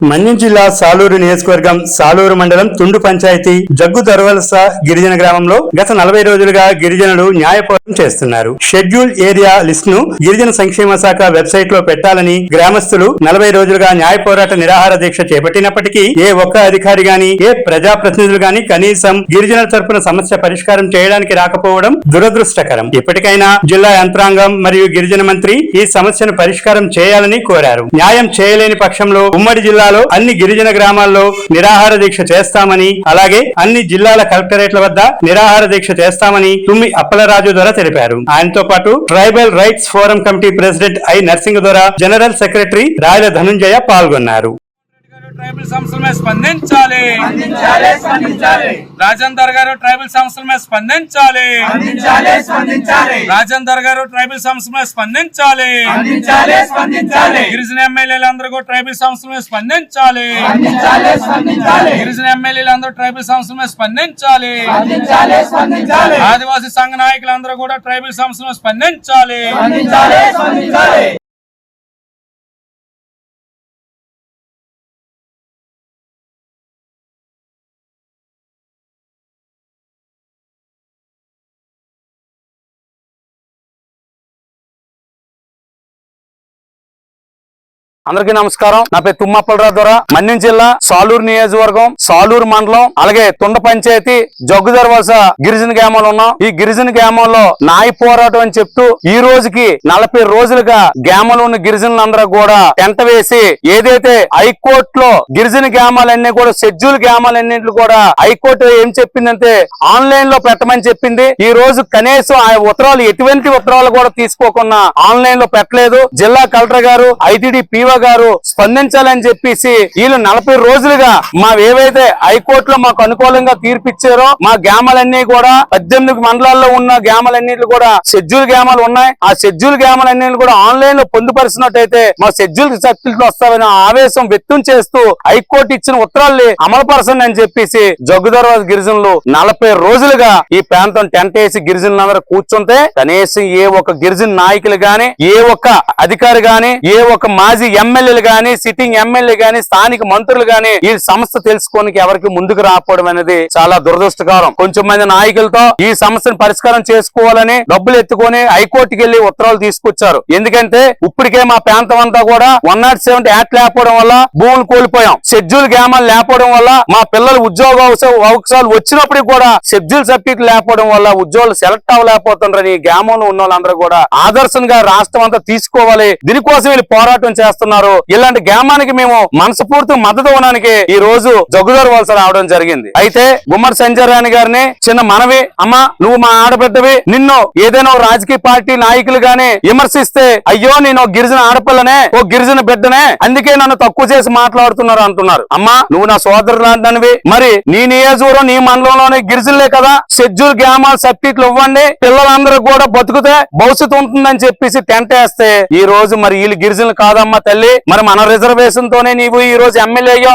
మన్యం జిల్లా సాలూరు నియోజకవర్గం సాలూరు మండలం తుండు పంచాయతీ జగ్గు దొరవలస గిరిజన గ్రామంలో గత 40 రోజులుగా గిరిజనులు న్యాయ పోరాటం చేస్తున్నారు. షెడ్యూల్ ఏరియా లిస్ట్ ను గిరిజన సంక్షేమ శాఖ వెబ్సైట్ లో పెట్టాలని గ్రామస్తులు 40 రోజులుగా న్యాయ పోరాట నిరాహార దీక్ష చేపట్టినప్పటికీ ఏ ఒక్క అధికారి గాని ఏ ప్రజాప్రతినిధులు గాని కనీసం గిరిజనుల తరపున సమస్య పరిష్కారం చేయడానికి రాకపోవడం దురదృష్టకరం. ఇప్పటికైనా జిల్లా యంత్రాంగం మరియు గిరిజన మంత్రి ఈ సమస్యను పరిష్కారం చేయాలని కోరారు. న్యాయం చేయలేని పక్షంలో ఉమ్మడి జిల్లా అన్ని గిరిజన గ్రామాల్లో నిరాహార దీక్ష చేస్తామని, అలాగే అన్ని జిల్లాల కలెక్టరేట్ల వద్ద నిరాహార దీక్ష చేస్తామని తుమ్మి అప్పలరాజు ద్వారా తెలిపారు. ఆయనతో పాటు tribal rights forum committee president I nursing ద్వారా జనరల్ సెక్రటరీ రాయల ధనుంజయ పాల్గొన్నారు. ट्राइबल समस्या में स्पंदिंचाली राजेंदर गारू ट्राइबल समस्या में स्पंदिंचाली राजेंदर गारू ट्राइबल समस्या में स्पंदिंचाली गिरिजन एमएलఏలందరూ కూడా ट्राइबल समस्या में स्पंदिंचाली गिरिजन एमएलఏలందరూ ट्राइबल समस्या में स्पंदिंचाली आदिवासी संघ నాయకులందరూ కూడా ट्राइबल समस्या में स्पंदिंचाली అందరికీ నమస్కారం. నా పేరు తుమ్మప్పలరాజు ద్వారా మన్యం జిల్లా సాలూరు నియోజకవర్గం సాలూరు మండలం అలాగే తుండ పంచాయతీ జగ్గు దొరవలస గిరిజన గ్రామంలో ఉన్నాం. ఈ గిరిజన గ్రామంలో న్యాయ పోరాటం అని చెప్తూ ఈ రోజుకి 40 రోజులుగా గ్రామంలో ఉన్న గిరిజనులందరూ కూడా టెంట వేసి ఏదైతే హైకోర్టులో గిరిజన గ్రామాలన్నీ కూడా షెడ్యూల్ గ్రామాలన్నింటిలో కూడా హైకోర్టు ఏం చెప్పిందంటే ఆన్లైన్ లో పెట్టమని చెప్పింది. ఈ రోజు కనీసం ఆ ఉత్తరాలు ఎటువంటి ఉత్తరాలు కూడా తీసుకోకుండా ఆన్లైన్ లో పెట్టలేదు. జిల్లా కలెక్టర్ గారు ఐటీడీ పీఓ గారు స్పందించాలని చెప్పేసి వీళ్ళు 40 రోజులుగా మా ఏవైతే హైకోర్టులో మాకు అనుకూలంగా తీర్పిచ్చారో మా గ్రామాలన్నీ కూడా 18 మండలాల్లో ఉన్న గ్రామాలన్నీ కూడా షెడ్యూల్ గ్రామాలు ఉన్నాయి. ఆ షెడ్యూల్ గ్రామాలన్నీ కూడా ఆన్లైన్ లో పొందుపరిచినట్టయితే మా షెడ్యూల్ సర్టిఫికెట్లు వస్తామని ఆవేశం వ్యక్తం చేస్తూ హైకోర్టు ఇచ్చిన ఉత్తరాల్ని అమలుపరచండి అని చెప్పేసి జగ్గుదొరవలస గిరిజనులు 40 రోజులుగా ఈ ప్రాంతం టెంట్ వేసి గిరిజనులందరూ కూర్చుంటే కనీసం ఏ ఒక్క గిరిజన నాయకులు గాని ఏ ఒక్క అధికారి గాని ఏ ఒక్క మాజీ ఎమ్మెల్యేలు గాని సిట్టింగ్ ఎమ్మెల్యే గాని స్థానిక మంత్రులు గాని ఈ సమస్య తెలుసుకోనికి ఎవరికి ముందుకు రాకపోవడం అనేది చాలా దురదృష్టకరం. కొంచెం మంది నాయకులతో ఈ సమస్యను పరిష్కారం చేసుకోవాలని డబ్బులు ఎత్తుకొని హైకోర్టుకి వెళ్లి ఉత్తర్వులు తీసుకొచ్చారు. ఎందుకంటే ఇప్పటికే మా ప్రాంతం అంతా కూడా 107 యాక్ట్ లేకపోవడం వల్ల భూములు కోల్పోయాం. షెడ్యూల్ గ్రామాలు లేకపోవడం వల్ల మా పిల్లలు ఉద్యోగ అవకాశాలు వచ్చినప్పటికీ కూడా షెడ్యూల్ సర్టిఫికెట్ లేకపోవడం వల్ల ఉద్యోగులు సెలెక్ట్ అవ్వలేకపోతుండ్రని ఈ గ్రామంలో ఉన్న వాళ్ళందరూ కూడా ఆదర్శంగా రాష్ట్రం అంతా తీసుకోవాలి, దీనికోసం వీళ్ళు పోరాటం చేస్తున్నారు. ఇలాంటి గ్రామానికి మేము మనస్ఫూర్తి మద్దతు ఇవ్వడానికి ఈ రోజు జగ్గు దొరవలస రావడం జరిగింది. అయితే గుమ్మడి సంజయ్ రాణి గారిని చిన్న మనవి, అమ్మా నువ్వు మా ఆడబిడ్డవి, నిన్ను ఏదైనా రాజకీయ పార్టీ నాయకులు గాని విమర్శిస్తే అయ్యో నేను గిరిజన ఆడపిల్లనే ఓ గిరిజన బిడ్డనే అందుకే నన్ను తక్కువ చేసి మాట్లాడుతున్నారు అంటున్నారు. అమ్మా నువ్వు నా సోదరులాంటివి, మరి నీ నియోజకవర్గం నీ మండలంలోనే గిరిజనులే కదా, షెడ్యూల్ గ్రామాల సర్టిఫికెట్లు ఇవ్వండి, పిల్లలందరూ కూడా బతుకుతే భవిష్యత్తు ఉంటుందని చెప్పేసి టెంట్ వేస్తే ఈ రోజు మరి వీళ్ళు గిరిజనులు కాదమ్మా తల్లి, మరి మన రిజర్వేషన్ తోనే నీవు ఈ రోజు ఎమ్మెల్యే అయ్యో,